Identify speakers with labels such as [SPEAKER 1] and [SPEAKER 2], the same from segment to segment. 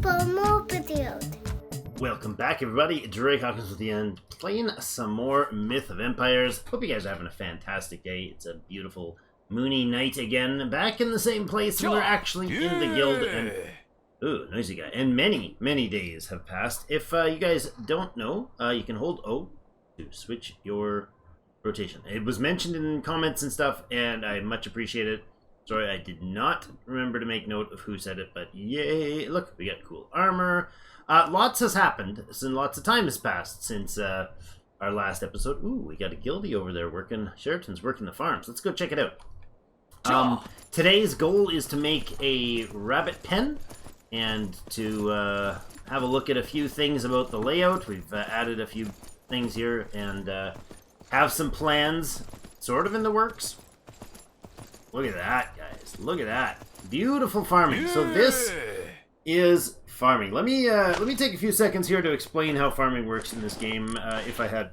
[SPEAKER 1] for more videos.
[SPEAKER 2] Welcome back, everybody. Drake Hawkins with the end, playing some more Myth of Empires. Hope you guys are having a fantastic day. It's a beautiful moony night again. Back in the same place. We're actually in the guild. And, ooh, noisy guy. And many days have passed. If you guys don't know, you can hold O to switch your rotation. It was mentioned in comments and stuff, and I much appreciate it. Sorry, I did not remember to make note of who said it, but yay! Look, we got cool armor. Lots has happened, and lots of time has passed since our last episode. Ooh, we got a guildie over there working. Sheraton's working the farms. Let's go check it out. Today's goal is to make a rabbit pen and to have a look at a few things about the layout. We've added a few things here and have some plans sort of in the works. Look at that, guys. Look at that. Beautiful farming. So this is farming. Let me take a few seconds here to explain how farming works in this game. If I had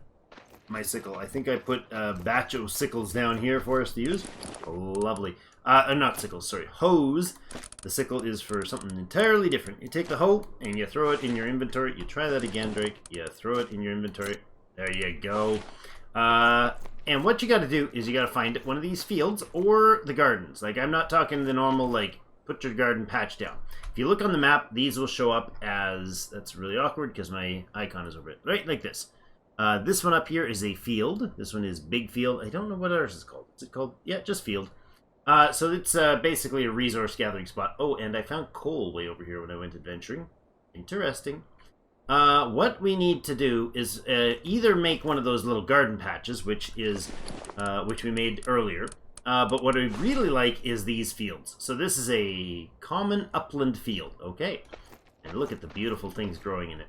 [SPEAKER 2] my sickle. I think I put a batch of sickles down here for us to use. Lovely. Not sickles, sorry. Hoes. The sickle is for something entirely different. You take the hoe and you throw it in your inventory. You try that again, Drake. You throw it in your inventory. There you go. And what you got to do is you got to find one of these fields or the gardens. Like, I'm not talking the normal, like, put your garden patch down. If you look on the map, these will show up as... That's really awkward because my icon is over it. Right, like this. This one up here is a field. This one is big field. I don't know what ours is called. Is it called? Yeah, just field. So it's basically a resource gathering spot. Oh, and I found coal way over here when I went adventuring. Interesting. What we need to do is either make one of those little garden patches, which we made earlier. But what I really like is these fields. So this is a common upland field. Okay. And look at the beautiful things growing in it.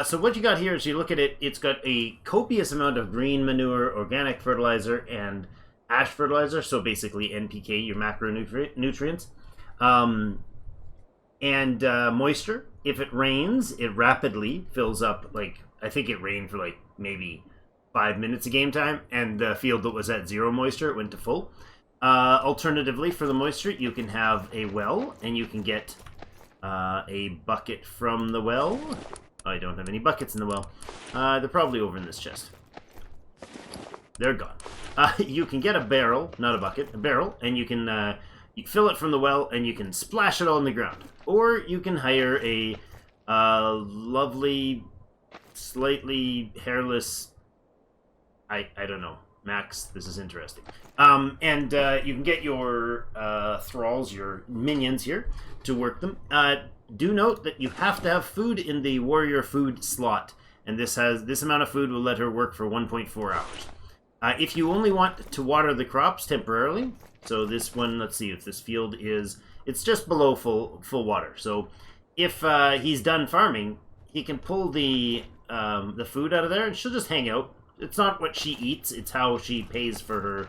[SPEAKER 2] So what you got here is you look at it, it's got a copious amount of green manure, organic fertilizer, and ash fertilizer. So basically NPK, your macronutrients. And moisture. If it rains, it rapidly fills up. Like, I think it rained for like maybe 5 minutes of game time, and the field that was at 0 moisture, it went to full. Alternatively, for the moisture, you can have a well, and you can get a bucket from the well. I don't have any buckets in the well. They're probably over in this chest. They're gone. You can get a barrel, not a bucket, a barrel, and you can you fill it from the well, and you can splash it all on the ground. Or you can hire a lovely, slightly hairless... I don't know. Max, this is interesting. And you can get your thralls, your minions here, to work them. Do note that you have to have food in the warrior food slot. And this amount of food will let her work for 1.4 hours. If you only want to water the crops temporarily... So this one, let's see if this field is... It's just below full water. So if he's done farming, he can pull the food out of there, and she'll just hang out. It's not what she eats; it's how she pays for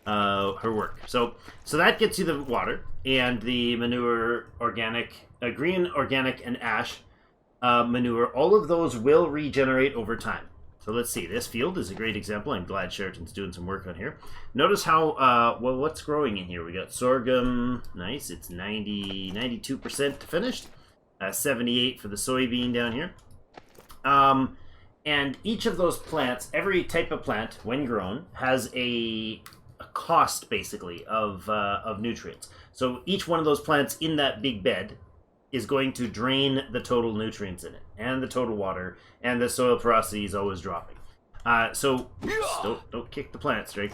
[SPEAKER 2] her work. So that gets you the water and the manure, organic, green, organic, and ash manure. All of those will regenerate over time. So let's see. This field is a great example. I'm glad Sheraton's doing some work on here. Notice how, well, what's growing in here? We got sorghum. Nice. It's 92% finished. 78 for the soybean down here. And each of those plants, every type of plant, when grown, has a cost, basically, of nutrients. So each one of those plants in that big bed is going to drain the total nutrients in it, and the total water, and the soil porosity is always dropping. So don't kick the plants, Drake.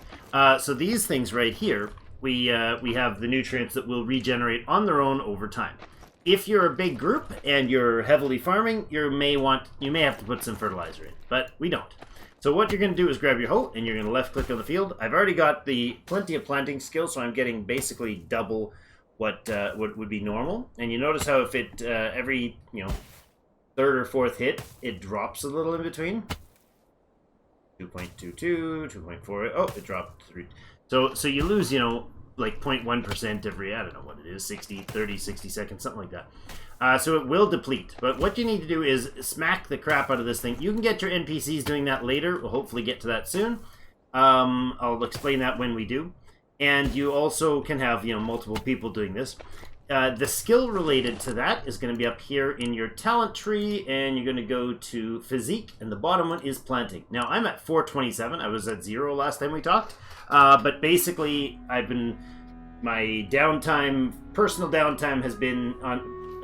[SPEAKER 2] So these things right here, we have the nutrients that will regenerate on their own over time. If you're a big group and you're heavily farming, you may have to put some fertilizer in, but we don't. So what you're going to do is grab your hoe, and you're going to left click on the field. I've already got plenty of planting skills, so I'm getting basically double what would be normal. And you notice how if it every third or fourth hit, it drops a little in between. 2.22, 2.4. Oh, it dropped 3. So you lose like 0.1% every, I don't know what it is, 60 seconds, something like that. So it will deplete. But what you need to do is smack the crap out of this thing. You can get your NPCs doing that later. We'll hopefully get to that soon. I'll explain that when we do. And you also can have multiple people doing this. the skill related to that is going to be up here in your talent tree, and you're going to go to physique, and the bottom one is planting. Now, I'm at 427. I was at 0 last time we talked. But basically, my downtime, personal downtime has been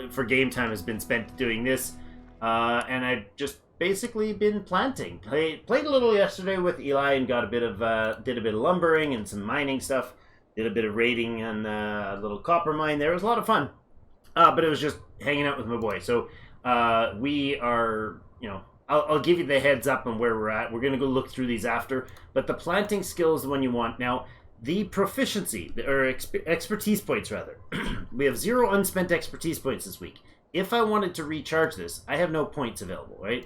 [SPEAKER 2] for game time has been spent doing this. And I've just basically been planting. Played a little yesterday with Eli and got a bit of did a bit of lumbering and some mining stuff. Did a bit of raiding on a little copper mine there. It was a lot of fun. But it was just hanging out with my boy. So we are, I'll give you the heads up on where we're at. We're going to go look through these after. But the planting skill is the one you want. Now, the proficiency, or expertise points rather. We have 0 unspent expertise points this week. If I wanted to recharge this, I have no points available, right?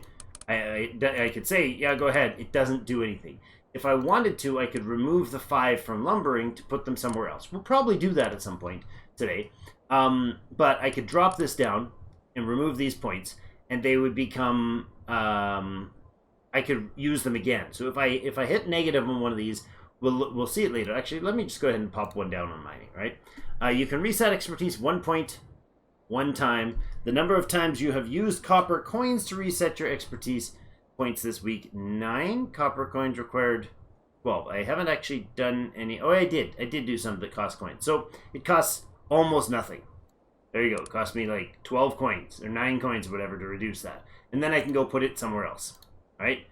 [SPEAKER 2] I could say, yeah, go ahead. It doesn't do anything. If I wanted to, I could remove the 5 from lumbering to put them somewhere else. We'll probably do that at some point today. But I could drop this down and remove these points, and they would become... I could use them again. So if I hit negative on one of these, we'll see it later. Actually, let me just go ahead and pop one down on mining, right? You can reset expertise 1 point 1 time. The number of times you have used copper coins to reset your expertise points this week, 9. Copper coins required 12. I haven't actually done any. Oh, I did do some that cost coins. So it costs almost nothing. There you go. It cost me like 12 coins or 9 coins or whatever to reduce that. And then I can go put it somewhere else, right?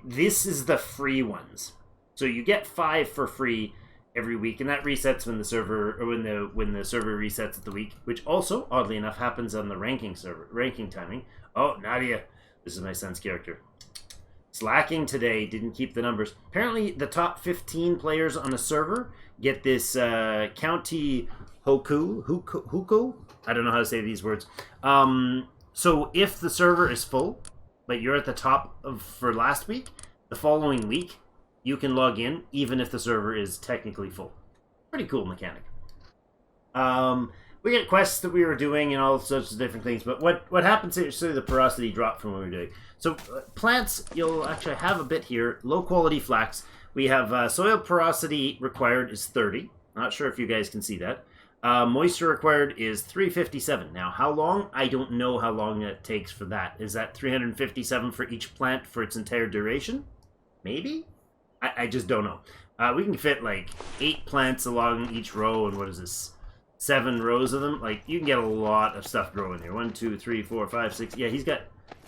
[SPEAKER 2] This is the free ones. So you get 5 for free every week, and that resets when the server, or when the server resets at the week, which also, oddly enough, happens on the ranking timing. Oh, Nadia. This is my son's character. Slacking today, didn't keep the numbers. Apparently, the top 15 players on a server get this county huko. I don't know how to say these words. So if the server is full, but you're at the top for last week, the following week, you can log in even if the server is technically full. Pretty cool mechanic. We get quests that we were doing and all sorts of different things, but what happens is so the porosity dropped from what we were doing. So plants, you'll actually have a bit here. Low quality flax. We have soil porosity required is 30. Not sure if you guys can see that. Moisture required is 357. Now, how long? I don't know how long it takes for that. Is that 357 for each plant for its entire duration? Maybe? I just don't know. We can fit like 8 plants along each row, and what is this? 7 rows of them. Like, you can get a lot of stuff growing here. 1, 2, 3, 4, 5, 6. Yeah, he's got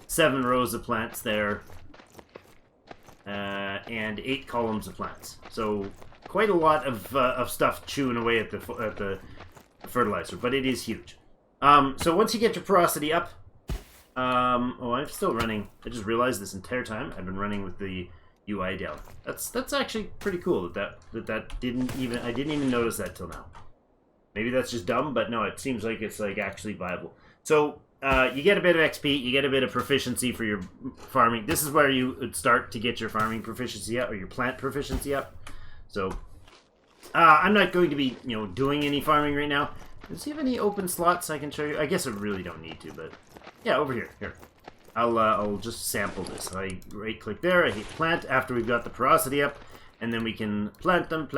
[SPEAKER 2] 7 rows of plants there. And 8 columns of plants. So quite a lot of stuff chewing away at the fertilizer, but it is huge. So once you get your porosity up, oh, I'm still running. I just realized this entire time I've been running with the UI down. That's actually pretty cool that didn't even notice that till now. Maybe that's just dumb, but no, it seems like it's like actually viable. So you get a bit of XP, you get a bit of proficiency for your farming. This is where you would start to get your farming proficiency up, or your plant proficiency up. So I'm not going to be doing any farming right now. Does he have any open slots I can show you? I guess I really don't need to, but yeah, over here. Here, I'll just sample this. I right click there. I hit plant after we've got the porosity up, and then we can plant them.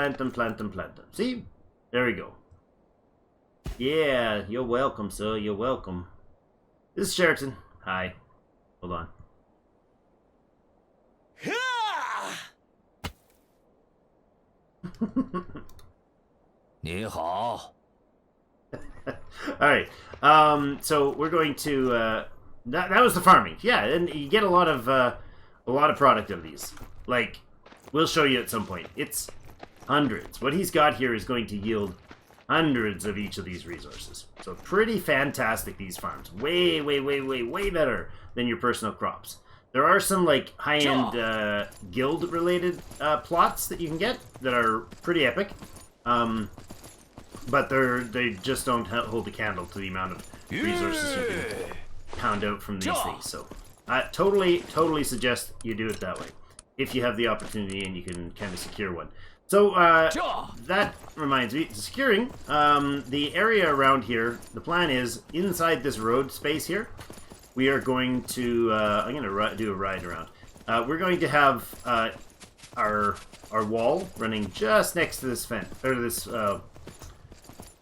[SPEAKER 2] See, there we go. Yeah, you're welcome, sir. You're welcome. This is Sheraton. Hi. Hold on.
[SPEAKER 1] 你好.
[SPEAKER 2] Alright, so we're going to, that was the farming. Yeah, and you get a lot of product of these. Like, we'll show you at some point. It's hundreds. What he's got here is going to yield hundreds of each of these resources. So pretty fantastic, these farms. Way better than your personal crops. There are some like high-end guild-related plots that you can get that are pretty epic, but they just don't hold a candle to the amount of resources you can pound out from these things. So I totally suggest you do it that way if you have the opportunity and you can kind of secure one. So that reminds me, securing the area around here. The plan is inside this road space here. We are going to, I'm going to do a ride around. We're going to have our wall running just next to this fence, or this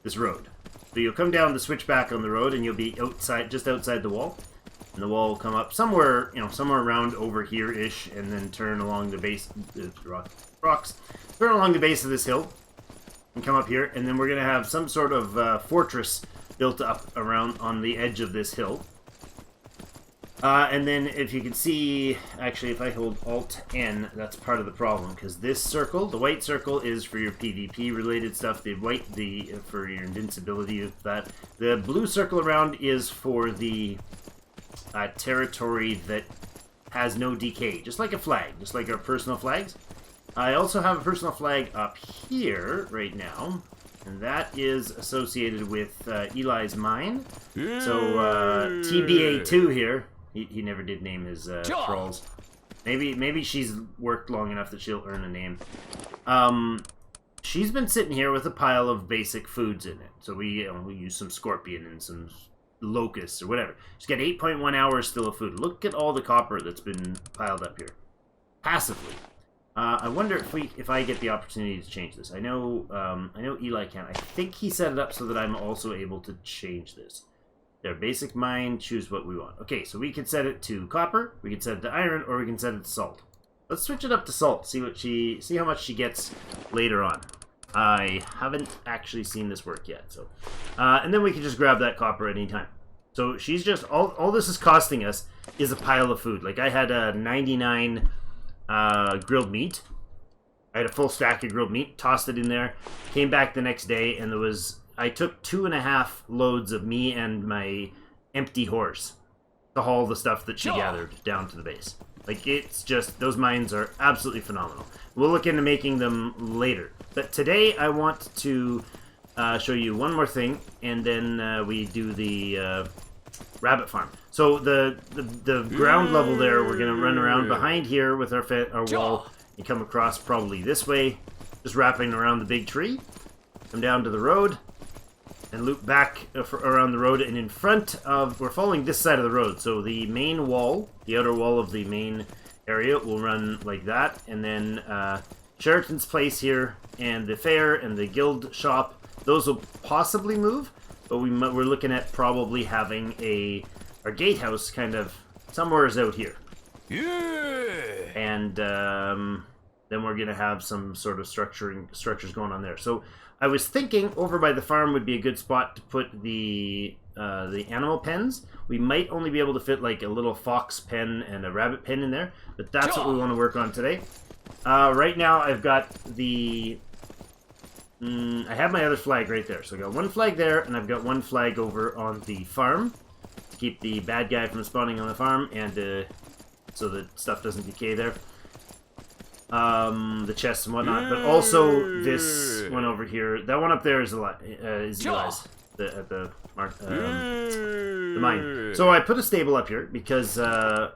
[SPEAKER 2] this road. So you'll come down the switchback on the road, and you'll be outside, just outside the wall. And the wall will come up somewhere, somewhere around over here-ish, and then turn along the base, rocks, turn along the base of this hill, and come up here, and then we're going to have some sort of fortress built up around on the edge of this hill. And then if you can see, actually if I hold Alt-N, that's part of the problem, because this circle, the white circle, is for your PvP related stuff, the white, for your invincibility of that. The blue circle around is for the territory that has no decay, just like a flag, just like our personal flags. I also have a personal flag up here right now, and that is associated with Eli's mine. So TBA2 here, he never did name his trolls. Maybe she's worked long enough that she'll earn a name. She's been sitting here with a pile of basic foods in it. So we use some scorpion and some locusts or whatever. She's got 8.1 hours still of food. Look at all the copper that's been piled up here passively. I wonder if I get the opportunity to change this. I know Eli can. I think he set it up so that I'm also able to change this. There, basic mine, choose what we want. Okay, so we can set it to copper, we can set it to iron, or we can set it to salt. Let's switch it up to salt, see how much she gets later on. I haven't actually seen this work yet, so and then we can just grab that copper at any time. So she's just all this is costing us is a pile of food. Like I had a 99 grilled meat. I had a full stack of grilled meat, tossed it in there, came back the next day, and I took 2.5 loads of me and my empty horse to haul the stuff that she gathered down to the base. Like, it's just, those mines are absolutely phenomenal. We'll look into making them later. But today I want to show you one more thing, and then we do the rabbit farm. So the ground level there, we're going to run around behind here with our wall and come across probably this way, just wrapping around the big tree. Come down to the road and loop back around the road, and in front of, we're following this side of the road, so the main wall, the outer wall of the main area will run like that, and then Sheraton's Place here, and the fair, and the guild shop, those will possibly move, but we're looking at probably having our gatehouse kind of somewhere's out here. Yeah! And then we're going to have some sort of structures going on there. So I was thinking over by the farm would be a good spot to put the animal pens. We might only be able to fit like a little fox pen and a rabbit pen in there, but that's what we want to work on today. Right now I've got I have my other flag right there. So I got one flag there, and I've got one flag over on the farm to keep the bad guy from spawning on the farm, and so that stuff doesn't decay there. The chests and whatnot, but also this one over here. That one up there is Eli's, the mine. So I put a stable up here because our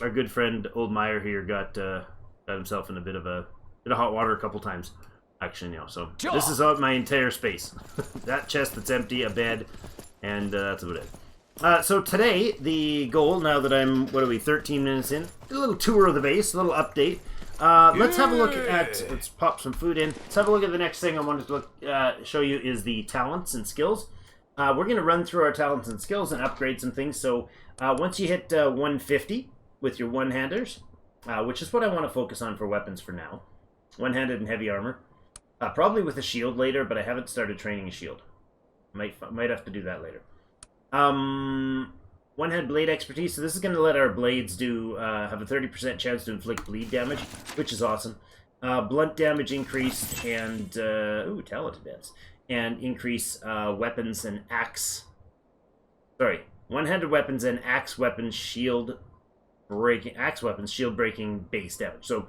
[SPEAKER 2] good friend Old Meyer here got himself in a bit of hot water a couple times, actually now. So this is out my entire space. That chest that's empty, a bed, and that's about it. So today, the goal, now that I'm, 13 minutes in, a little tour of the base, a little update. Let's have a look at, let's pop some food in. Let's have a look at the next thing I wanted to show you is the talents and skills. We're going to run through our talents and skills and upgrade some things. So once you hit 150 with your one-handers, which is what I want to focus on for weapons for now, one-handed and heavy armor, probably with a shield later, but I haven't started training a shield. Might have to do that later. One-hand blade expertise, so this is going to let our blades have a 30% chance to inflict bleed damage, which is awesome. Blunt damage increased, and talented bits, and increase weapons and axe. Sorry, one-handed weapons and axe weapons shield breaking base damage. So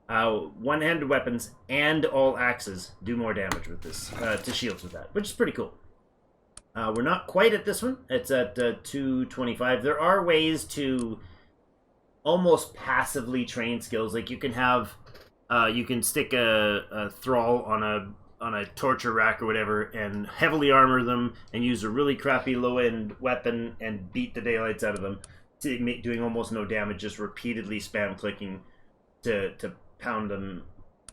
[SPEAKER 2] one-handed weapons and all axes do more damage with this to shields with that, which is pretty cool. We're not quite at this one. It's at 225. There are ways to almost passively train skills. Like you can have, you can stick a thrall on a torture rack or whatever, and heavily armor them, and use a really crappy low-end weapon and beat the daylights out of them, doing almost no damage, just repeatedly spam clicking to pound them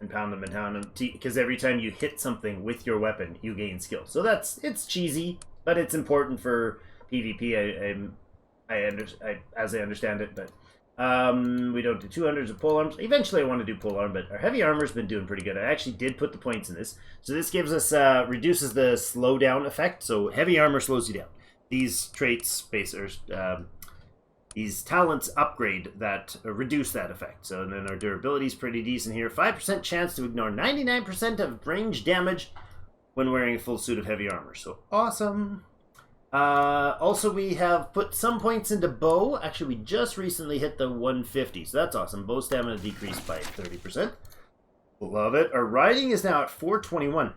[SPEAKER 2] and pound them and pound them, because every time you hit something with your weapon, you gain skill. So it's cheesy, but it's important for PvP. As I understand it, but we don't do 200s of polearms. Eventually, I want to do polearm, but our heavy armor's been doing pretty good. I actually did put the points in this, so this gives us reduces the slowdown effect. So heavy armor slows you down. These traits, these talents upgrade that, reduce that effect. So and then our durability is pretty decent here. 5% chance to ignore 99% of range damage when wearing a full suit of heavy armor. So awesome. Also, we have put some points into bow. Actually, we just recently hit the 150, so that's awesome. Bow stamina decreased by 30%. Love it. Our riding is now at 421.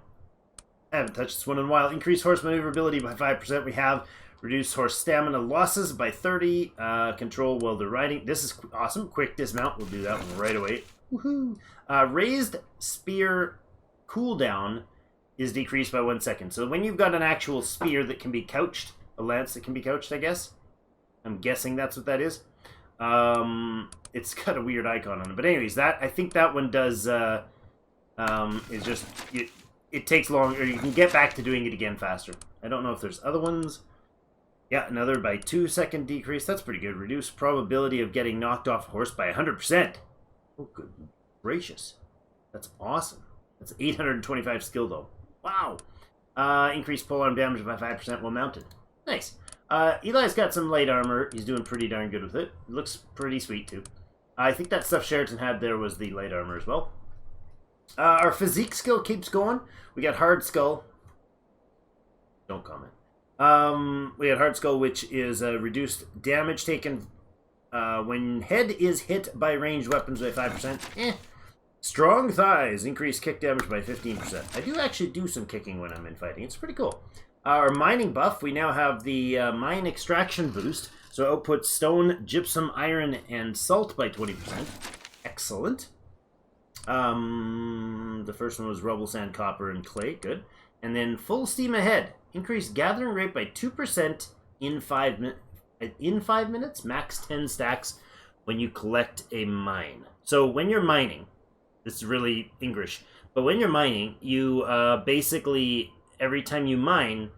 [SPEAKER 2] I haven't touched this one in a while. Increased horse maneuverability by 5%. We have reduced horse stamina losses by 30. Control while they're riding. This is awesome. Quick dismount. We'll do that one right away. Woohoo! Raised spear cooldown is decreased by 1 second. So when you've got an actual spear that can be couched, a lance that can be couched, I guess. I'm guessing that's what that is. It's got a weird icon on it. But anyways, I think that one does, is just, it takes longer. You can get back to doing it again faster. I don't know if there's other ones. Yeah, another by 2 second decrease. That's pretty good. Reduce probability of getting knocked off a horse by 100%. Oh, good gracious. That's awesome. That's 825 skill, though. Wow. Increased polearm damage by 5% while mounted. Nice. Eli's got some light armor. He's doing pretty darn good with it. It looks pretty sweet, too. I think that stuff Sheraton had there was the light armor as well. Our physique skill keeps going. We got hard skull. Don't comment. We had hard skull, which is reduced damage taken when head is hit by ranged weapons by 5%. Strong thighs, increase kick damage by 15%. I do actually do some kicking when I'm in fighting. It's pretty cool. Our mining buff, we now have the mine extraction boost. So output stone, gypsum, iron, and salt by 20%. Excellent. The first one was rubble, sand, copper, and clay. Good. And then full steam ahead. Increase gathering rate by 2% in 5 minutes. Max 10 stacks when you collect a mine. So when you're mining, this is really English, but when you're mining, you basically, every time you mine,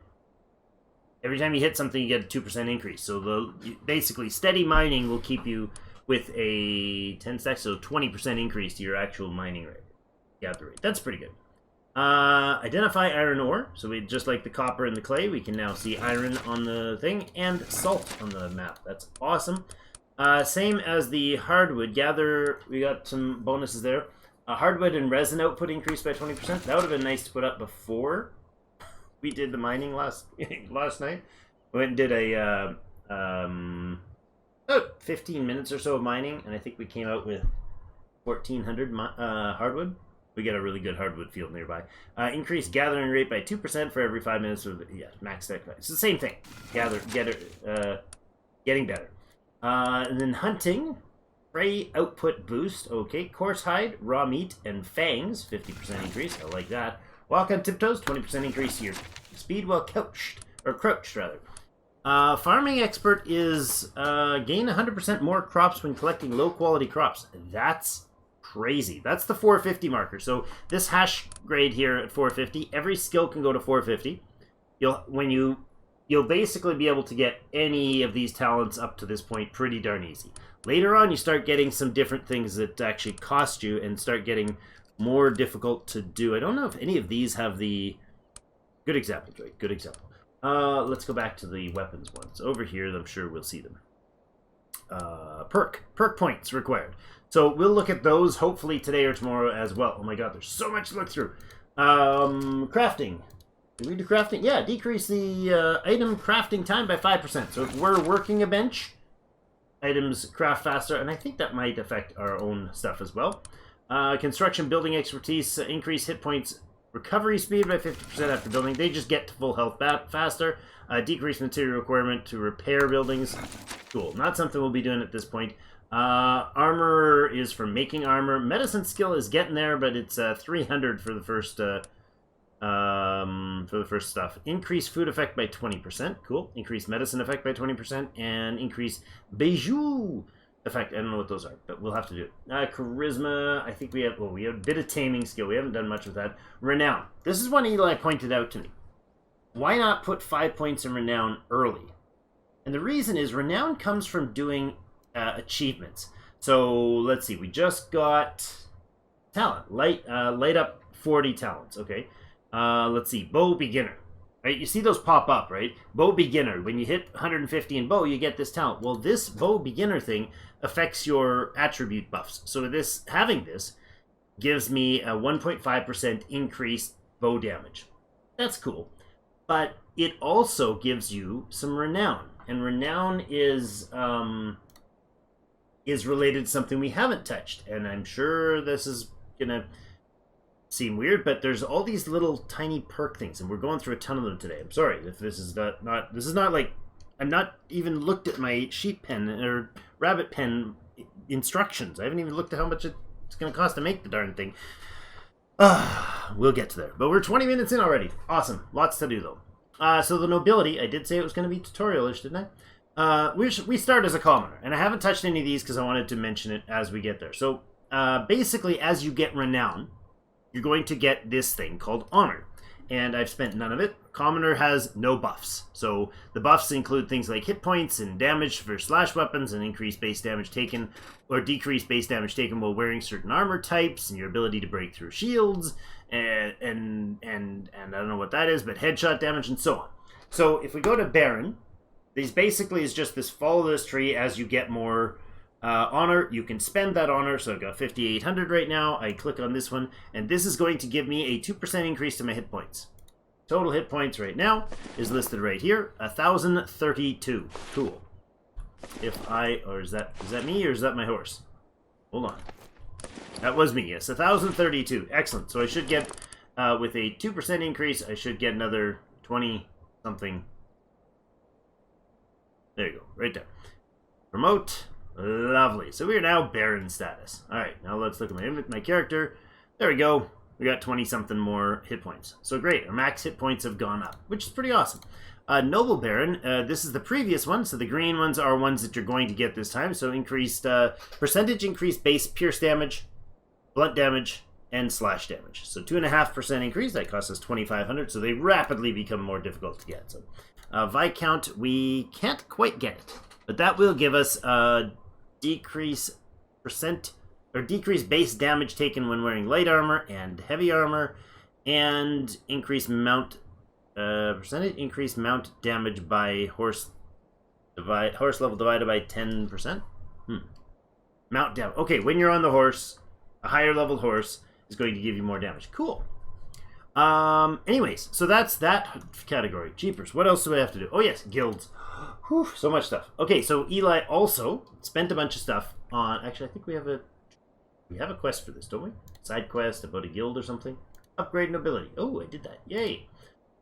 [SPEAKER 2] every time you hit something, you get a 2% increase. So basically, steady mining will keep you with a 10 stacks, so 20% increase to your actual mining rate. Gather rate. That's pretty good. Identify iron ore. So we just like the copper and the clay, we can now see iron on the thing and salt on the map. That's awesome. Same as the hardwood. Gather, we got some bonuses there. Hardwood and resin output increased by 20%. That would have been nice to put up before we did the mining last night. We went and did a about 15 minutes or so of mining, and I think we came out with 1,400 hardwood. We get a really good hardwood field nearby. Increase gathering rate by 2% for every 5 minutes. Max stack. It's the same thing. Getting better. And then hunting. Prey output boost. Okay. Coarse hide, raw meat, and fangs. 50% increase. I like that. Walk on tiptoes. 20% increase here. Speed while couched. Or crouched, rather. Farming expert is gain 100% more crops when collecting low quality crops. That's crazy. That's the 450 marker. So this hash grade here at 450, every skill can go to 450. You'll basically be able to get any of these talents up to this point pretty darn easy. Later on, you start getting some different things that actually cost you and start getting more difficult to do. I don't know if any of these have the... Good example, Drake. Good example. Let's go back to the weapons ones. Over here, I'm sure we'll see them. Perk points required. So we'll look at those hopefully today or tomorrow as well. Oh my god, there's so much to look through. Crafting. Did we do crafting? Yeah, decrease the item crafting time by 5%. So if we're working a bench, items craft faster, and I think that might affect our own stuff as well. Construction building expertise, increase hit points, recovery speed by 50% after building. They just get to full health faster. Decrease material requirement to repair buildings. Cool. Not something we'll be doing at this point. Armor is for making armor. Medicine skill is getting there, but it's 300 for the first stuff. Increase food effect by 20%. Cool. Increase medicine effect by 20%, and increase bijou In fact, I don't know what those are, but we'll have to do it. Charisma, I think we have a bit of taming skill. We haven't done much with that. Renown. This is one Eli pointed out to me. Why not put 5 points in Renown early? And the reason is Renown comes from doing achievements. So let's see, we just got talent. Light up 40 talents, okay. Let's see, bow beginner. Right, you see those pop up, right? Bow beginner. When you hit 150 in bow, you get this talent. Well, this bow beginner thing affects your attribute buffs. So having this gives me a 1.5% increased bow damage. That's cool. But it also gives you some renown. And renown is related to something we haven't touched. And I'm sure this is gonna seem weird, but there's all these little tiny perk things, and we're going through a ton of them today. I'm sorry if this is not this is not like I'm not even looked at my sheep pen or rabbit pen instructions. I haven't even looked at how much it's going to cost to make the darn thing. We'll get to there, but we're 20 minutes in already. Awesome, lots to do though. So the nobility, I did say it was going to be tutorialish, didn't I? We start as a commoner, and I haven't touched any of these because I wanted to mention it as we get there. So basically, as you get renown, you're going to get this thing called honor. And I've spent none of it. Commoner has no buffs. So the buffs include things like hit points and damage for slash weapons and increased base damage taken or decreased base damage taken while wearing certain armor types and your ability to break through shields and I don't know what that is, but headshot damage and so on. So if we go to Baron, these basically is just this follow this tree as you get more honor. You can spend that honor, so I've got 5,800 right now. I click on this one, and this is going to give me a 2% increase to my hit points. Total hit points right now is listed right here, 1,032. Cool. Or is that me, or is that my horse? Hold on. That was me, yes, 1,032. Excellent. So I should get, with a 2% increase, I should get another 20-something. There you go, right there. Promote. Lovely. So we are now Baron status. Alright, now let's look at my character. There we go. We got 20-something more hit points. So great. Our max hit points have gone up, which is pretty awesome. Noble Baron, this is the previous one. So the green ones are ones that you're going to get this time. So increased percentage increased base pierce damage, blunt damage, and slash damage. So 2.5% increase. That costs us 2,500. So they rapidly become more difficult to get. So Viscount, we can't quite get it. But that will give us decrease base damage taken when wearing light armor and heavy armor, and increase mount percentage increase mount damage by horse level divided by 10%. Mount damage. Okay, when you're on the horse, a higher leveled horse is going to give you more damage. Cool. Anyways, so that's that category. Jeepers. What else do I have to do? Oh yes, guilds. Whew, so much stuff. Okay, so Eli also spent a bunch of stuff on... Actually, I think we have a quest for this, don't we? Side quest about a guild or something. Upgrade nobility. Oh, I did that. Yay.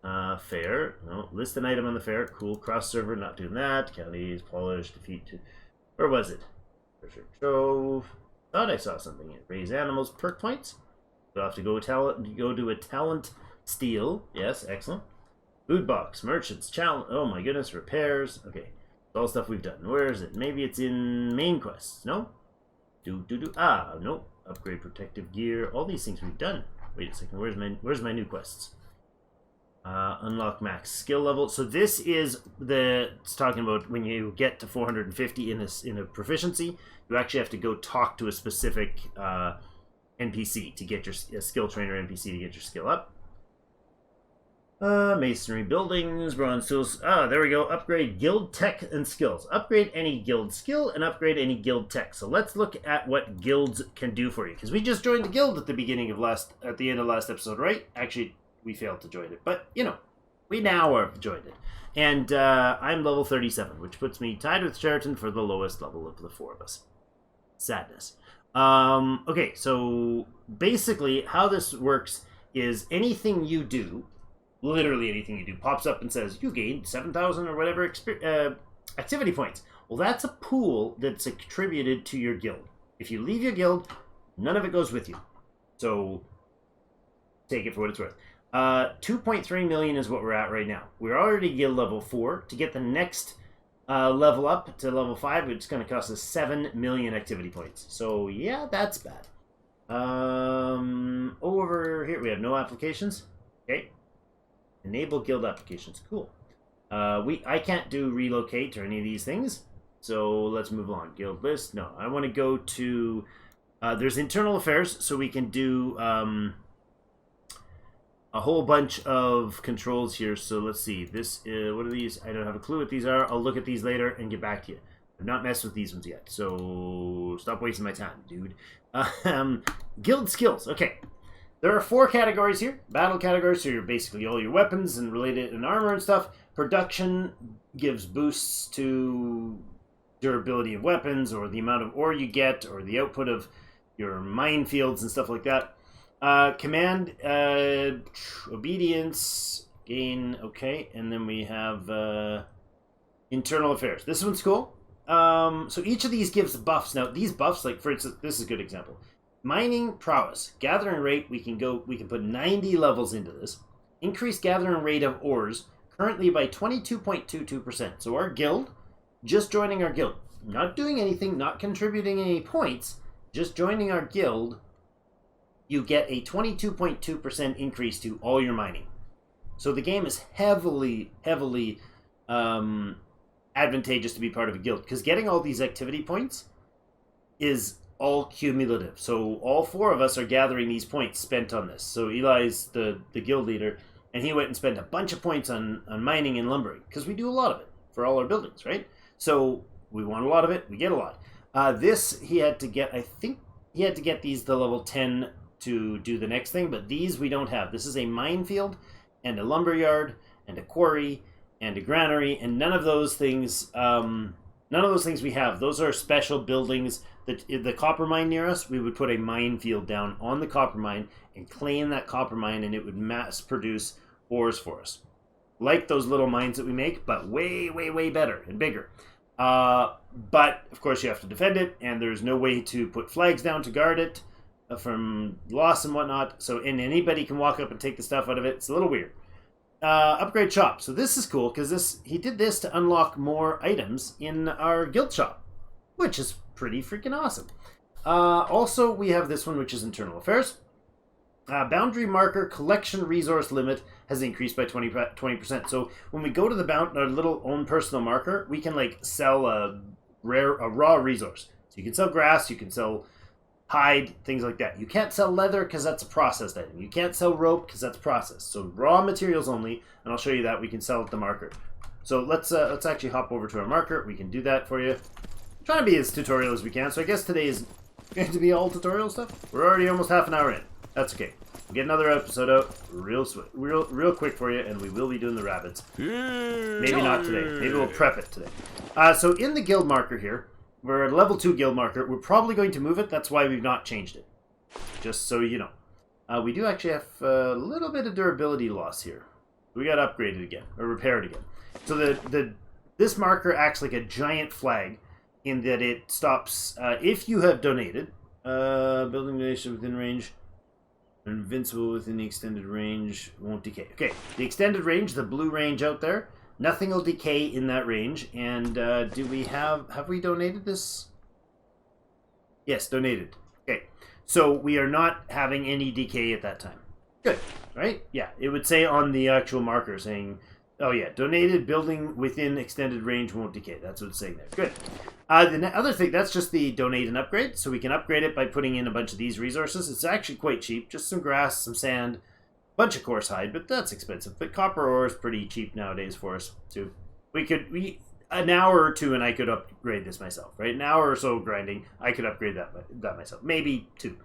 [SPEAKER 2] Fair. No, list an item on the fair. Cool. Cross server, not doing that. Counties, polish, defeat... Where was it? Treasure trove. Thought I saw something here. Raise animals, perk points. We'll have to go do a talent steal. Yes, excellent. Food box, merchants, challenge. Oh my goodness, repairs. Okay, it's all stuff we've done. Where is it? Maybe it's in main quests. No? No. Upgrade protective gear. All these things we've done. Wait a second. Where's my new quests? Unlock max skill level. So this is it's talking about when you get to 450 in a proficiency, you actually have to go talk to a specific NPC to get your skill trainer NPC to get your skill up. Masonry buildings, bronze tools. There we go. Upgrade guild tech and skills. Upgrade any guild skill and upgrade any guild tech. So let's look at what guilds can do for you. Because we just joined the guild at the end of last episode, right? Actually, we failed to join it. But, we now have joined it. And I'm level 37, which puts me tied with Sheraton for the lowest level of the four of us. Sadness. Okay, so basically how this works is anything you do, literally anything you do, pops up and says, you gained 7,000 or whatever activity points. Well, that's a pool that's attributed to your guild. If you leave your guild, none of it goes with you. So, take it for what it's worth. 2.3 million is what we're at right now. We're already guild level 4. To get the next level up to level 5, which is going to cost us 7 million activity points. So yeah, that's bad. Over here we have no applications. Okay. Enable guild applications. Cool. I can't do relocate or any of these things. So let's move on. Guild list. No, I want to go to... there's internal affairs, so we can do a whole bunch of controls here. So let's see. This what are these? I don't have a clue what these are. I'll look at these later and get back to you. I've not messed with these ones yet, so stop wasting my time, dude. Guild skills. Okay. There are 4 categories here. Battle categories, so you're basically all your weapons and related and armor and stuff. Production gives boosts to durability of weapons, or the amount of ore you get, or the output of your minefields and stuff like that. Command, obedience, gain, okay. And then we have internal affairs. This one's cool. So each of these gives buffs. Now, these buffs, like for instance, this is a good example. Mining prowess, gathering rate, we can put 90 levels into this. Increase gathering rate of ores, currently by 22.22%. So our guild, just joining our guild, not doing anything, not contributing any points, just joining our guild, you get a 22.2% increase to all your mining. So the game is heavily advantageous to be part of a guild, because getting all these activity points is all cumulative. So all 4 of us are gathering these points spent on this. So Eli's the guild leader, and he went and spent a bunch of points on mining and lumbering, because we do a lot of it for all our buildings, right? So we want a lot of it, we get a lot. This he had to get, I think he had to get these to level 10 to do the next thing, but these we don't have. This is a minefield and a lumberyard and a quarry and a granary, and none of those things we have. Those are special buildings. The copper mine near us, we would put a minefield down on the copper mine and claim that copper mine, and it would mass produce ores for us. Like those little mines that we make, but way, way, way better and bigger. But, of course, you have to defend it, and there's no way to put flags down to guard it from loss and whatnot. So, and anybody can walk up and take the stuff out of it. It's a little weird. Upgrade shop. So this is cool, because he did this to unlock more items in our guild shop, which is pretty freaking awesome. Also, we have this one, which is internal affairs. Boundary marker collection resource limit has increased by 20%. So when we go to our little own personal marker, we can like sell a raw resource. So you can sell grass, you can sell hide, things like that. You can't sell leather because that's a processed item. You can't sell rope because that's processed. So raw materials only, and I'll show you that we can sell at the marker. So let's actually hop over to our marker. We can do that for you. I'm trying to be as tutorial as we can. So I guess today is going to be all tutorial stuff. We're already almost half an hour in. That's okay. We'll get another episode out real quick for you, and we will be doing the rabbits. Maybe not today. Maybe we'll prep it today. So in the guild marker here, we're at level 2 guild marker. We're probably going to move it. That's why we've not changed it. Just so you know. We do actually have a little bit of durability loss here. We got upgraded again, or repaired again. So this marker acts like a giant flag in that it stops, if you have donated, building donation within range, invincible within the extended range, won't decay. Okay, the extended range, the blue range out there, nothing will decay in that range. And do we have we donated this? Yes, donated. Okay, so we are not having any decay at that time. Good, right? Yeah, it would say on the actual marker saying, oh yeah, donated building within extended range won't decay. That's what it's saying there. Good. The other thing, that's just the donate and upgrade. So we can upgrade it by putting in a bunch of these resources. It's actually quite cheap. Just some grass, some sand, a bunch of coarse hide, but that's expensive. But copper ore is pretty cheap nowadays for us too. An hour or two and I could upgrade this myself, right? An hour or so grinding, I could upgrade that myself. Maybe 2.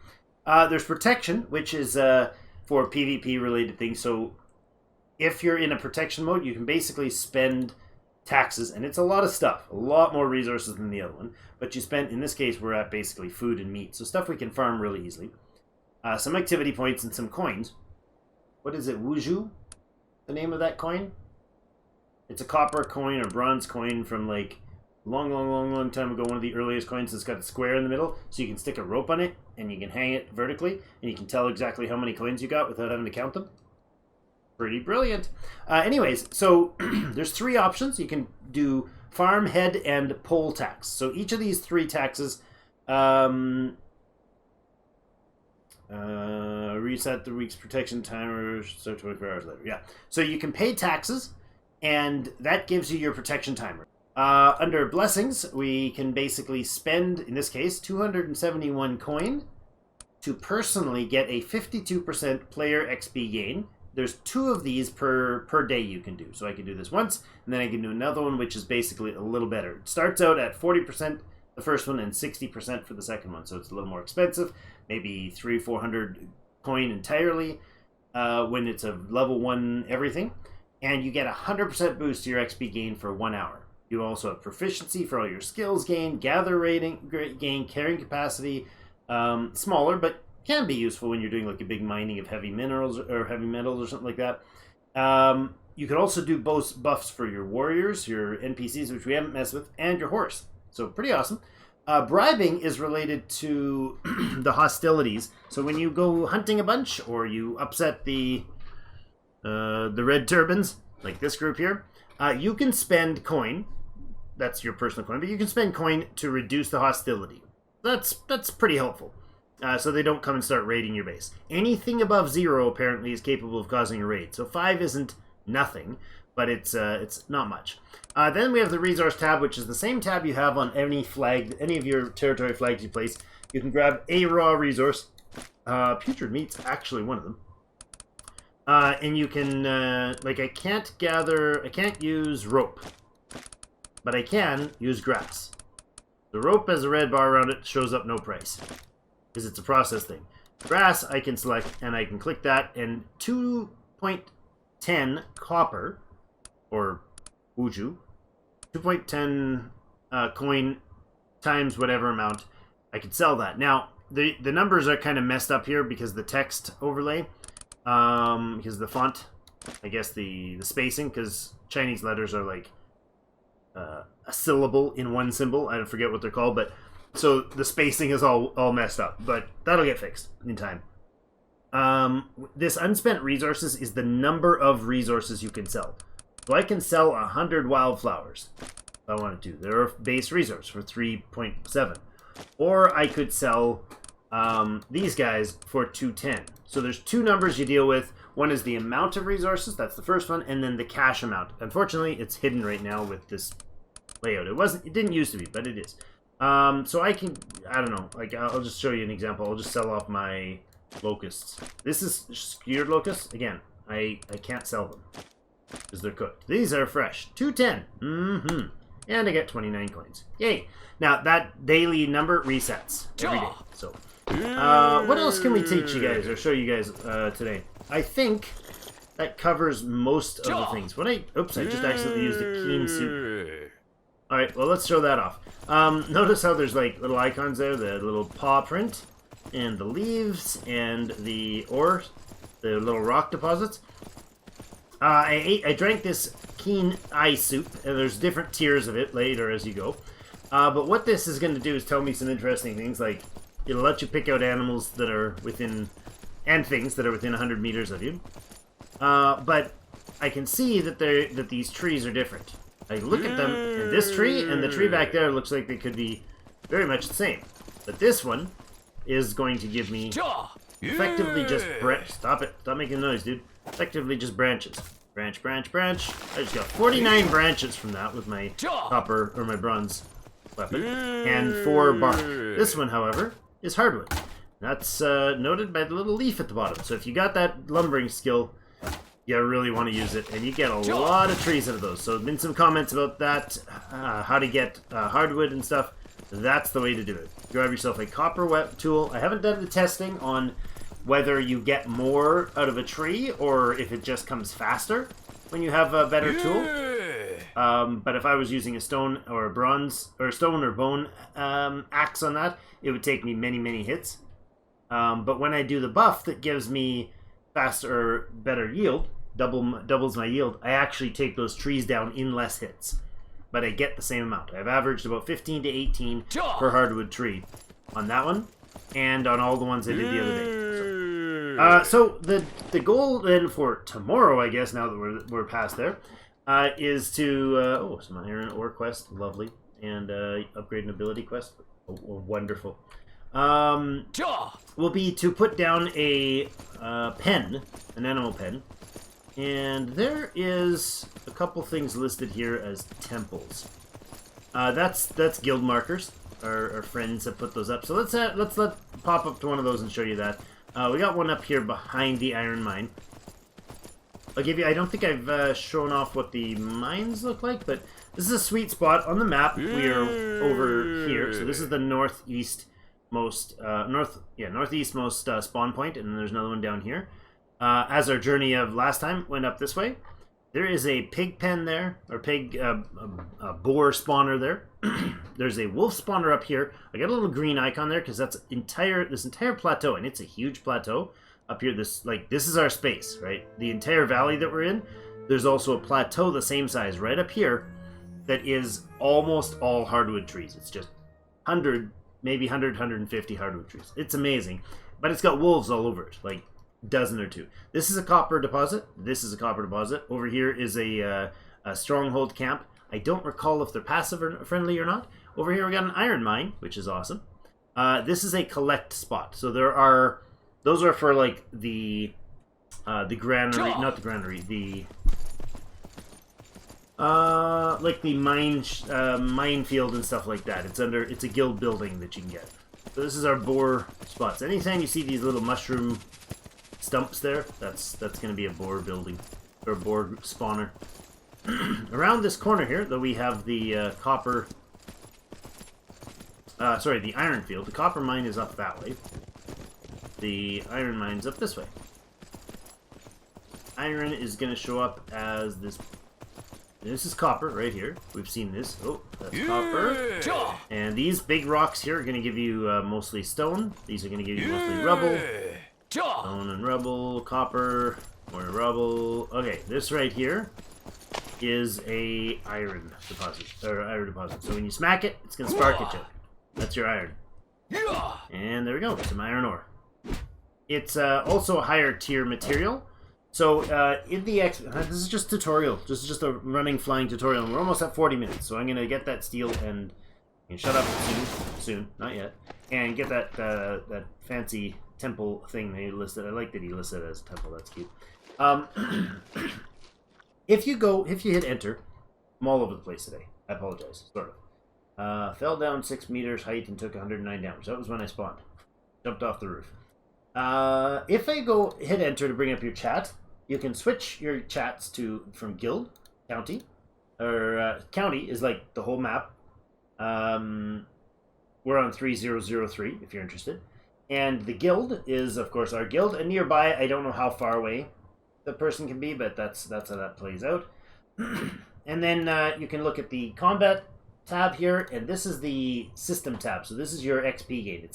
[SPEAKER 2] There's protection, which is for PvP related things. So if you're in a protection mode, you can basically spend taxes, and it's a lot of stuff, a lot more resources than the other one, but you spend, in this case, we're at basically food and meat, so stuff we can farm really easily. Some activity points and some coins. What is it, Wuju? The name of that coin? It's a copper coin or bronze coin from like long time ago, one of the earliest coins that's got a square in the middle, so you can stick a rope on it, and you can hang it vertically, and you can tell exactly how many coins you got without having to count them. Pretty brilliant. Anyways, so there's 3 options. You can do farm, head, and poll tax. So each of these 3 taxes reset the week's protection timer, so 24 hours later. Yeah. So you can pay taxes, and that gives you your protection timer. Under blessings, we can basically spend, in this case, 271 coin to personally get a 52% player XP gain. There's 2 of these per day you can do. So I can do this once, and then I can do another one, which is basically a little better. It starts out at 40% the first one and 60% for the second one. So it's a little more expensive, maybe 300-400 coin entirely when it's a level 1 everything. And you get a 100% boost to your XP gain for 1 hour. You also have proficiency for all your skills gain, gather rating gain, carrying capacity, smaller, but can be useful when you're doing like a big mining of heavy minerals or heavy metals or something like that. You can also do both buffs for your warriors, your NPCs, which we haven't messed with, and your horse. So pretty awesome. Bribing is related to the hostilities. So when you go hunting a bunch or you upset the red turbans, like this group here, you can spend coin. That's your personal coin, but you can spend coin to reduce the hostility. That's pretty helpful. So they don't come and start raiding your base. Anything above 0 apparently is capable of causing a raid. So 5 isn't nothing, but it's not much. Then we have the resource tab, which is the same tab you have on any of your territory flags you place. You can grab a raw resource. Putrid meat's actually one of them. And you can, like, I can't use rope, but I can use grass. The rope has a red bar around it, shows up no price, because it's a process thing. Grass I can select, and I can click that, and 2.10 copper, or uju, 2.10 coin times whatever amount, I could sell that. Now, the numbers are kind of messed up here because the text overlay, because the font, I guess the spacing, because Chinese letters are like a syllable in one symbol. I forget what they're called, but so the spacing is all messed up, but that'll get fixed in time. This unspent resources is the number of resources you can sell. So I can sell 100 wildflowers if I wanted to. They're a base resource for 3.7. Or I could sell these guys for 210. So there's 2 numbers you deal with. One is the amount of resources, that's the first one, and then the cash amount. Unfortunately, it's hidden right now with this layout. It didn't used to be, but it is. So I don't know, like I'll just show you an example. I'll just sell off my locusts. This is skewered locusts. Again, I can't sell them because they're cooked. These are fresh. 210. And I get 29 coins. Yay. Now that daily number resets every day. So what else can we teach you guys or show you guys today? I think that covers most of the things. Oops, I just accidentally used a keen suit. Alright, well, let's show that off. Notice how there's like little icons there, the little paw print, and the leaves, and the little rock deposits. I drank this keen eye soup, and there's different tiers of it later as you go. But what this is going to do is tell me some interesting things, like it'll let you pick out animals that are within, and things that are within 100 meters of you. But I can see that these trees are different. I look at them, and this tree and the tree back there looks like they could be very much the same. But this one is going to give me effectively just Stop it. Stop making noise, dude. Effectively just branches. Branch, branch, branch. I just got 49 branches from that with my copper, or my bronze weapon. And 4 bark. This one, however, is hardwood. That's noted by the little leaf at the bottom. So if you got that lumbering skill, you really want to use it, and you get a lot of trees out of those. So there have been some comments about that, how to get hardwood and stuff. That's the way to do it. Grab yourself a copper tool. I haven't done the testing on whether you get more out of a tree or if it just comes faster when you have a better tool. But if I was using a stone or a bronze, or stone or bone axe on that, it would take me many, many hits. But when I do the buff that gives me faster or better yield, doubles my yield, I actually take those trees down in less hits, but I get the same amount. I've averaged about 15 to 18 per hardwood tree on that one, and on all the ones I did the other day. So the goal then for tomorrow, I guess, now that we're past there, is to some iron ore quest, lovely, and upgrade nobility quest, wonderful. Will be to put down a pen, an animal pen, and there is a couple things listed here as temples. That's guild markers. Our friends have put those up. So let's pop up to one of those and show you that. We got one up here behind the iron mine. I'll give you. I don't think I've shown off what the mines look like, but this is a sweet spot on the map. We are over here. So this is the northeastmost spawn point, and then there's another one down here. As our journey of last time went up this way, there is a pig pen there, or pig boar spawner there. There's a wolf spawner up here. I got a little green icon there because that's this entire plateau, and it's a huge plateau up here. This is our space, right? The entire valley that we're in. There's also a plateau the same size right up here that is almost all hardwood trees. It's just 100, maybe 150 hardwood trees. It's amazing, but it's got wolves all over it, like dozen or two. This is a copper deposit. This is a copper deposit. Over here is a stronghold camp. I don't recall if they're passive or friendly or not. Over here we got an iron mine, which is awesome. This is a collect spot. So those are for like the granary, not the granary, the like the minefield and stuff like that. It's a guild building that you can get. So this is our boar spots. Anytime you see these little mushroom stumps there, that's going to be a boar building or a boar spawner. Around this corner here, though, we have the the iron field. The copper mine is up that way. The iron mine's up this way. Iron is going to show up as this. This is copper right here. We've seen this. Oh, that's copper. And these big rocks here are going to give you mostly stone. These are going to give you mostly rubble. Stone and rubble, copper, more rubble. Okay, this right here is a iron deposit. So when you smack it, it's going to spark at you. That's your iron. And there we go, some iron ore. It's also a higher tier material. So in the this is just tutorial. This is just a running flying tutorial, and we're almost at 40 minutes. So I'm gonna get that steel and shut up soon, not yet, and get that fancy temple thing that he listed. I like that he listed it as a temple. That's cute. If you hit enter, I'm all over the place today. I apologize. Sort of. Fell down 6 meters height and took 109 damage. That was when I spawned. Jumped off the roof. If I go hit enter to bring up your chat, you can switch your chats from guild, county, or county is like the whole map. We're on 3003 if you're interested. And the guild is, of course, our guild. And nearby, I don't know how far away the person can be, but that's how that plays out. And then you can look at the combat tab here, and this is the system tab. So this is your XP gain.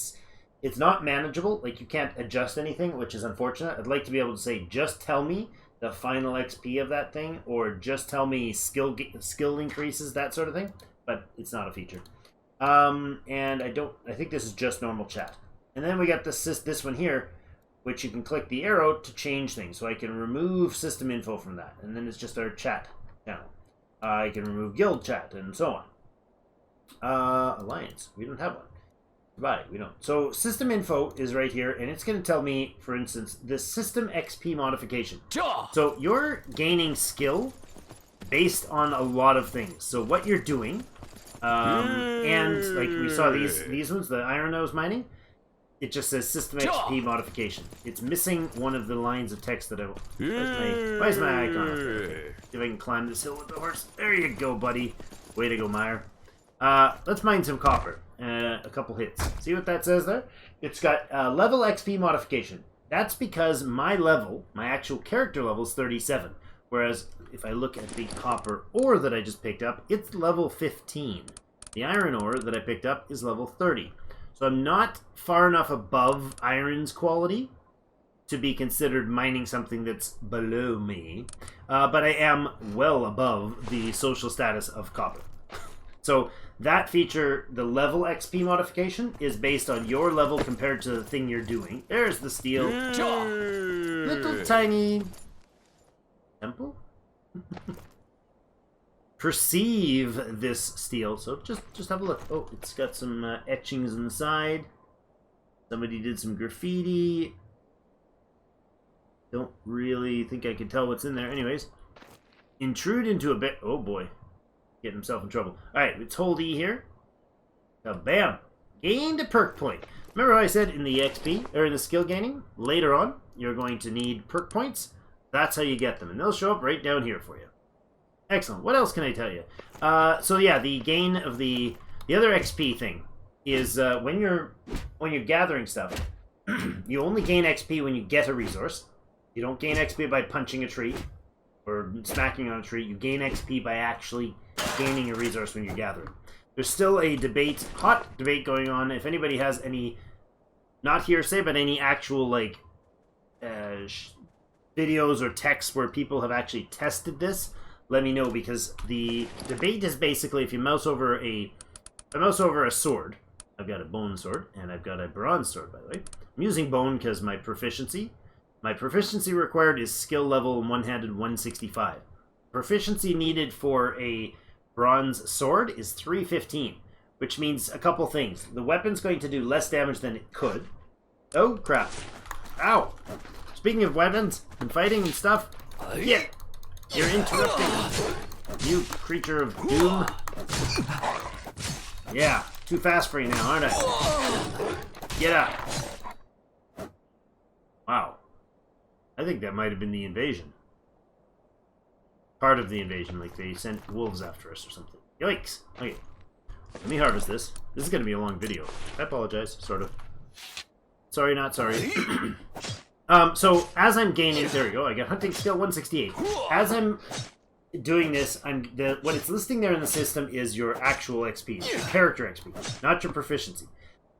[SPEAKER 2] It's not manageable, like you can't adjust anything, which is unfortunate. I'd like to be able to say, just tell me the final XP of that thing, or just tell me skill increases, that sort of thing, but it's not a feature. And I think this is just normal chat. And then we got this one here, which you can click the arrow to change things. So I can remove system info from that, and then it's just our chat channel. I can remove guild chat, and so on. Alliance, we don't have one. Right, we don't. So system info is right here, and it's going to tell me, for instance, the system XP modification. So you're gaining skill based on a lot of things. So what you're doing, and like we saw these ones, the iron I was mining, it just says system XP modification. It's missing one of the lines of text that why is my icon up there? Okay. See if I can climb this hill with the horse. There you go, buddy. Way to go, Meyer. Let's mine some copper. A couple hits. See what that says there? It's got level XP modification. That's because my actual character level is 37. Whereas if I look at the copper ore that I just picked up, it's level 15. The iron ore that I picked up is level 30. So I'm not far enough above iron's quality to be considered mining something that's below me. But I am well above the social status of copper. So that feature, the level XP modification, is based on your level compared to the thing you're doing. There's the steel. Little tiny temple. perceive this steel. So just have a look. Oh, it's got some etchings inside. Somebody did some graffiti. Don't really think I can tell what's in there. Anyways, intrude into a bit. Oh boy, getting himself in trouble. All right, let's hold E here. Now, bam, gained a perk point. Remember how I said in the XP or the skill gaining later on, you're going to need perk points. That's how you get them, and they'll show up right down here for you. Excellent. What else can I tell you? So yeah, the gain of the other XP thing is when you're gathering stuff, you only gain XP when you get a resource. You don't gain XP by punching a tree or smacking on a tree. You gain XP by actually gaining a resource when you're gathering. There's still a debate, hot debate going on. If anybody has any, not hearsay, but any actual like videos or texts where people have actually tested this, let me know, because the debate is basically if you mouse over a sword. I've got a bone sword and I've got a bronze sword, by the way. I'm using bone because my proficiency required is skill level one-handed 165. Proficiency needed for a bronze sword is 315, which means a couple things. The weapon's going to do less damage than it could. Oh crap. Ow. Speaking of weapons and fighting and stuff, yeah, you're interrupting, you creature of doom. Yeah, too fast for you now, aren't I? Get up. Wow. I think that might have been the invasion. Part of the invasion, like they sent wolves after us or something. Yikes. Okay. Let me harvest this. This is going to be a long video. I apologize, sort of. Sorry, not sorry. So, as I'm gaining... There we go, I got hunting skill 168. As I'm doing this, what it's listing there in the system is your actual XP, your character XP, not your proficiency.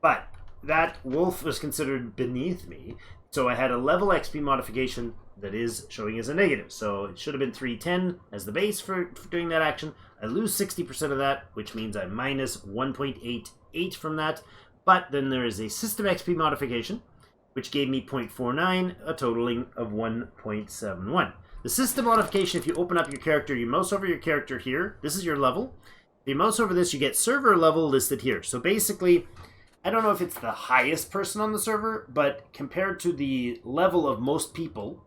[SPEAKER 2] But that wolf was considered beneath me, so I had a level XP modification that is showing as a negative. So it should have been 310 as the base for doing that action. I lose 60% of that, which means I minus 1.88 from that. But then there is a system XP modification, which gave me 0.49, a totaling of 1.71. The system modification, if you open up your character, you mouse over your character here. This is your level. If you mouse over this, you get server level listed here. So basically, I don't know if it's the highest person on the server, but compared to the level of most people,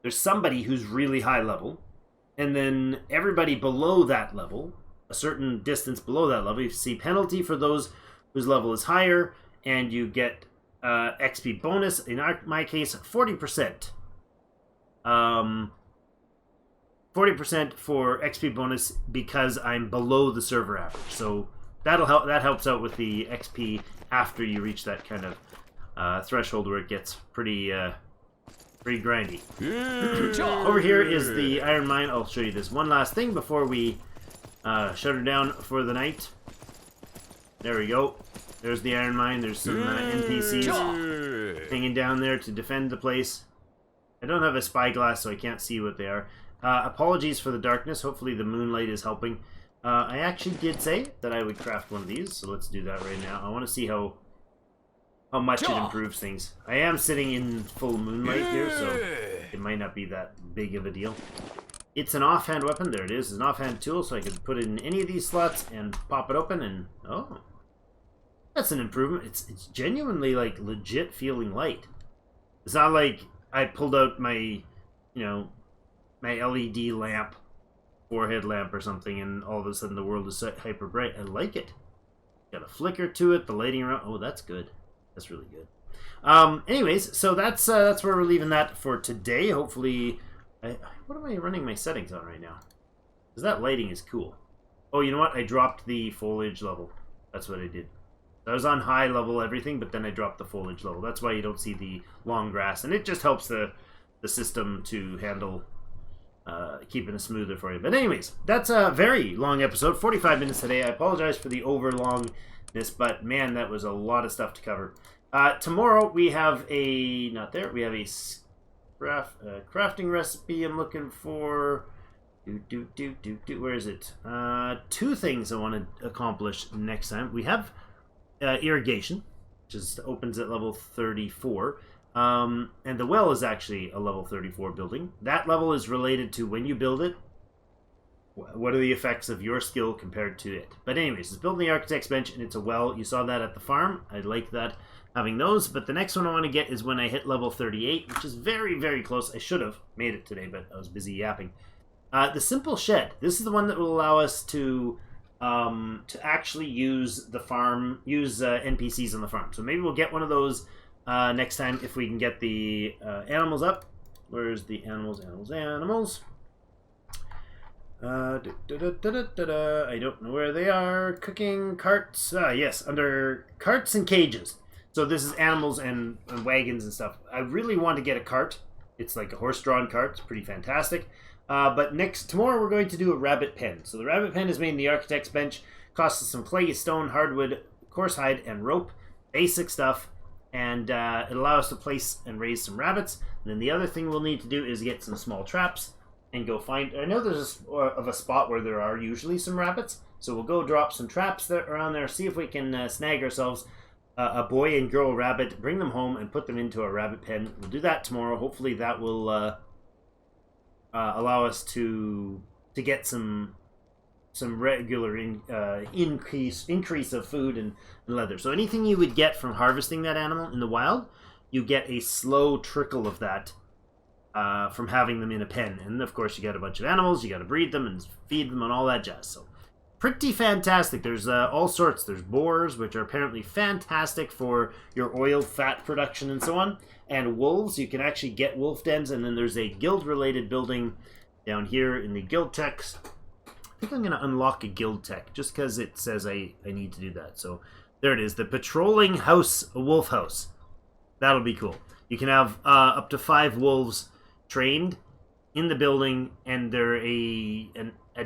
[SPEAKER 2] there's somebody who's really high level, and then everybody below that level, a certain distance below that level, you see penalty for those whose level is higher, and you get XP bonus, in my case, 40%. 40% for XP bonus because I'm below the server average. So that'll help. That helps out with the XP after you reach that kind of threshold where it gets pretty grindy. Over here is the iron mine. I'll show you this one last thing before we shut her down for the night. There we go. There's the iron mine. There's some NPCs hanging down there to defend the place. I don't have a spyglass, so I can't see what they are. Apologies for the darkness. Hopefully the moonlight is helping. I actually did say that I would craft one of these, so let's do that right now. I want to see how much it improves things. I am sitting in full moonlight here, so it might not be that big of a deal. It's an offhand weapon. There it is. It's an offhand tool, so I can put it in any of these slots and pop it open, and oh, that's an improvement. It's genuinely like legit feeling light. It's not like I pulled out my, my LED lamp, forehead lamp or something, and all of a sudden the world is hyper bright. I like it. Got a flicker to it. The lighting around. Oh, that's good. That's really good. Anyways, so that's where we're leaving that for today. Hopefully, what am I running my settings on right now? Because that lighting is cool. Oh, you know what? I dropped the foliage level. That's what I did. I was on high level everything, but then I dropped the foliage level. That's why you don't see the long grass, and it just helps the system to handle keeping it smoother for you. But anyways, that's a very long episode, 45 minutes today. I apologize for the overlongness, but man, that was a lot of stuff to cover. Tomorrow we have we have a crafting recipe I'm looking for. Where is it? Two things I want to accomplish next time. We have irrigation, which opens at level 34. And the well is actually a level 34 building. That level is related to when you build it. what are the effects of your skill compared to it? But anyways, it's building the architect's bench, and it's a well. You saw that at the farm. I like that, having those. But the next one I want to get is when I hit level 38, which is very, very close. I should have made it today, but I was busy yapping. The simple shed. This is the one that will allow us to actually use the farm, use NPCs on the farm. So maybe we'll get one of those next time if we can get the animals up. Where's the animals? Animals. I don't know where they are. Cooking carts. Yes, under carts and cages. So this is animals and wagons and stuff. I really want to get a cart. It's like a horse-drawn cart. It's pretty fantastic. But tomorrow we're going to do a rabbit pen. So the rabbit pen is made in the architect's bench. Costs us some clay, stone, hardwood, coarse hide, and rope. Basic stuff. And it allows us to place and raise some rabbits. And then the other thing we'll need to do is get some small traps and go find... I know there's a spot where there are usually some rabbits. So we'll go drop some traps around there, see if we can snag ourselves a boy and girl rabbit, bring them home, and put them into our rabbit pen. We'll do that tomorrow. Hopefully that will allow us to get some regular increase of food and leather. So anything you would get from harvesting that animal in the wild, you get a slow trickle of that from having them in a pen. And of course you got a bunch of animals, you got to breed them and feed them and all that jazz. So pretty fantastic. There's all sorts. There's boars, which are apparently fantastic for your oil fat production and so on. And wolves, you can actually get wolf dens. And then there's a guild related building down here in the guild techs. I think I'm going to unlock a guild tech just because it says I need to do that. So there it is, the patrolling house, a wolf house. That'll be cool. You can have up to 5 wolves trained in the building, and they're a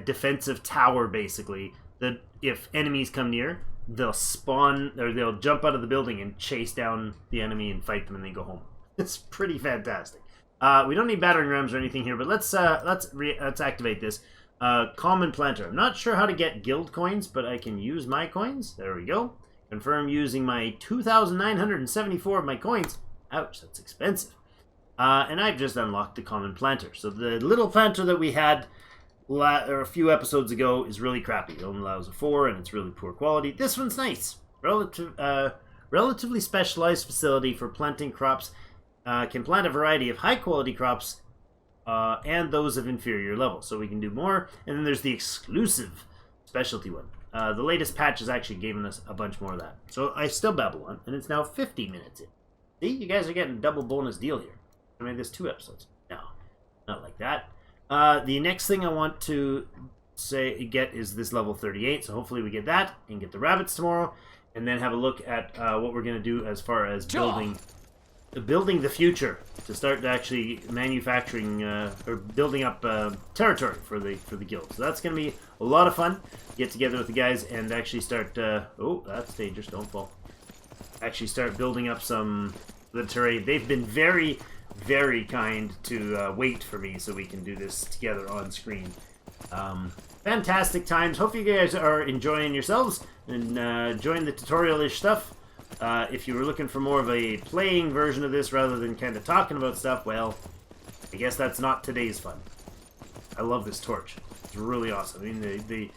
[SPEAKER 2] defensive tower basically. That if enemies come near, they'll spawn or they'll jump out of the building and chase down the enemy and fight them, and then go home. It's pretty fantastic. We don't need battering rams or anything here, but let's activate this. Common planter. I'm not sure how to get guild coins, but I can use my coins. There we go. Confirm using my 2,974 of my coins. Ouch, that's expensive. And I've just unlocked the common planter. So the little planter that we had a few episodes ago is really crappy. It only allows a 4, and it's really poor quality. This one's nice. Relatively specialized facility for planting crops. Can plant a variety of high-quality crops and those of inferior level. So we can do more. And then there's the exclusive specialty one. The latest patch has actually given us a bunch more of that. So I still babble on, and it's now 50 minutes in. See, you guys are getting a double bonus deal here. I made this 2 episodes. No, not like that. The next thing I want to get is this level 38. So hopefully we get that and get the rabbits tomorrow. And then have a look at what we're going to do as far as building the future, to start actually manufacturing or building up territory for the guild. So that's going to be a lot of fun. Get together with the guys and actually start. Oh, that's dangerous! Don't fall. Actually, start building up the terrain. They've been very, very kind to wait for me so we can do this together on screen. Fantastic times. Hope you guys are enjoying yourselves and enjoying the tutorial-ish stuff. If you were looking for more of a playing version of this rather than kind of talking about stuff, well, I guess that's not today's fun. I love this torch. It's really awesome. I mean,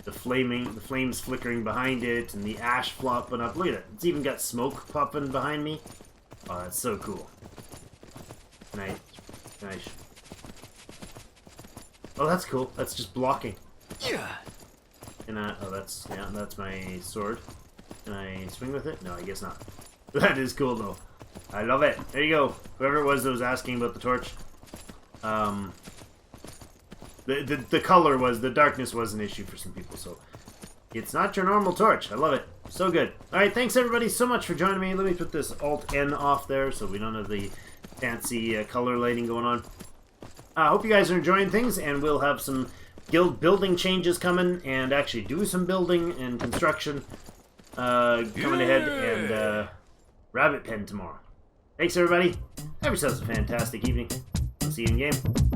[SPEAKER 2] the flames flickering behind it, and the ash flopping up. Look at it. It's even got smoke popping behind me. Oh, that's so cool. Nice. Oh, that's cool. That's just blocking.
[SPEAKER 1] Yeah.
[SPEAKER 2] And that's my sword. Can I swing with it? No, I guess not. That is cool though. I love it. There you go. Whoever it was that was asking about the torch. The color the darkness was an issue for some people, so it's not your normal torch. I love it. So good. Alright, thanks everybody so much for joining me. Let me put this Alt-N off there so we don't have the fancy color lighting going on. I hope you guys are enjoying things, and we'll have some guild building changes coming, and actually do some building and construction coming ahead, and rabbit pen tomorrow. Thanks everybody. Have yourselves a fantastic evening. I'll see you in game.